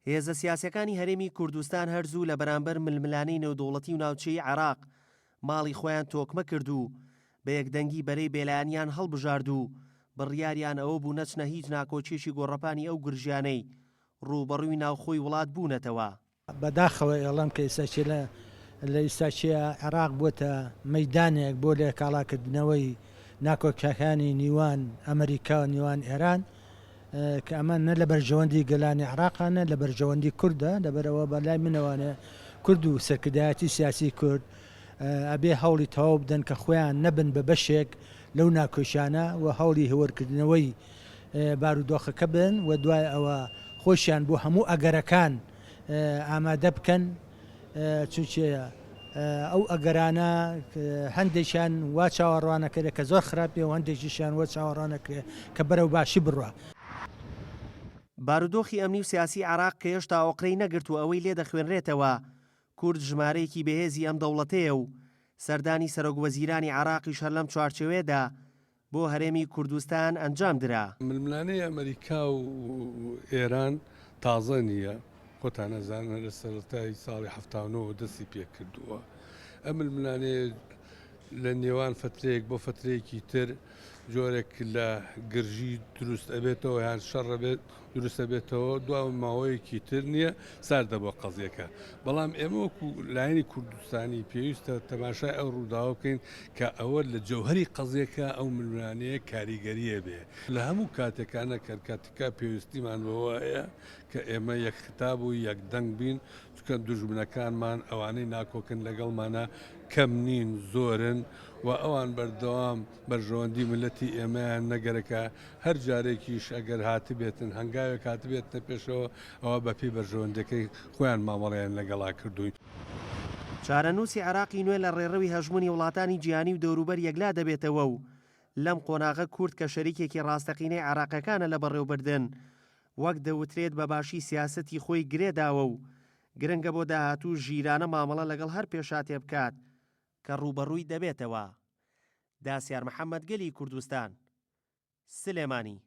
هێزە سیاسەکانی هەرێمی کوردستان هەرزوو لە بەرامبەر ململانەی نێودوڵەتی و ناوچەی عێراق ماڵی خۆیان تۆکمە کردو بە یەکدەنگی بەرەی بێلایەنیان هەڵبژارد و بڕیاریان ئەوە بوو نەچنە هیچ ناکۆچێکی گۆڕەپانی ئەو گرژیانەی ڕووبەڕووی ناوخۆی وڵات بوونەتەوە. بەداخەوە ئێڵەم کە ئێستاچێ لە ئێستاچیە عێراق بووە مەیدانێک بۆ لە کاڵاکردنەوەی ناکۆکەکانی نیوان ئەمریکا و نیوان ئێران کە ئەمە نە لە بەرژەوەندی گەلانی عێراقانە لە بەرژەوەندی کووردە لەبەرەوە بەلای منەوانە کورد و سەرکردایەتی سیاسی کورد ئەبێ هەوڵی تەواو بدەن کە خۆیان نەبن بە بەشێک لەو ناکۆشانە و هەوڵی هەوەرکردنەوەی بارودۆخەکە بن و دوای ئەوە خۆشیان بۆ هەموو ئەگەرەکان ئامادە بکەن چونچێ ئەو ئەگەرانە هەندێکیان وا چاوەڕوانەکرێت کە زۆر خراپێ و هەندێکیشیان وە چاوەڕوانەکرێت کە بەرەو باشی بڕوە. بارودۆخی ئەمنی و سیاسی عێراق کە هێشتا ئۆقرەی نەگرت و ئەوەی لێ دەخوێنرێتەوە کورد ژمارەیەکی بەهێزی ئەم دەوڵەتەیە و سەردانی سەرۆکوەزیرانی عێراقیش هەر لەم چوارچێوەیەدا بۆ هەرێمی کوردستان ئەنجام درا. ململانەی ئەمریکا و ئێران تازە نییە، خۆتان نەزانن لە سەرەتای ساڵی 79 دەستی پێ کردووە. ئەم ململانەیە لە نێوان فترەیەک بۆ فترەیەکی تر جۆرێک لە گرژی دروست ئەبێتەوە یان شەڕ بێت دروست ئەبێتەوە دوای ماوەیەکی تر نییە ساردە بۆ قەزیەکە. بەڵام ئێمە وەکو لایەنی کوردستانی پێویستە تەماشای ئەو ڕووداوە بکەین کە ئەوە لە جەوهەری قەزیەکە ئەو ململانەیە کاریگەریە بێ لە هەموو کاتێکانە کاتێکا پێویستیمان بەوەیە کە ئێمە یەک خطاب و یەک دەنگ بین چکە دوژمنەکانمان ئەوانەی ناکۆکن لەگەڵمانە کەم نین زۆرن و ئەوان بەردەوام بەرژەوەندی ملەتی ئێمەیان نەگەرەکە هەر جارێکیش ئەگەر هاتبێتن هەنگاوێک هاتبێتە پێشەوە ئەوە بەپی بەرژەوەندەکەی خۆیان مامەڵیان لەگەڵا کردوین. چارەنووسی عێراقی نوێ لە ڕێڕەوی هەژمونی وڵاتانی جیهانی و دەوروبەر یەکلا دەبێتەوە و لەم قۆناغە کورد کە شەریکێکی ڕاستەقینەی عێراقەکانە لە بەڕێوەبردن وەک دەوترێت بە باشی سیاسەتی خۆی گرێداوە و گرنگە بۆ داهاتوو ژیرانە مامەڵە لەگەڵ هەر پێشاتێ بکات کە ڕووبەڕووی دەبێتەوە. داسیار محەممەد گەلی کوردستان، سلێمانی.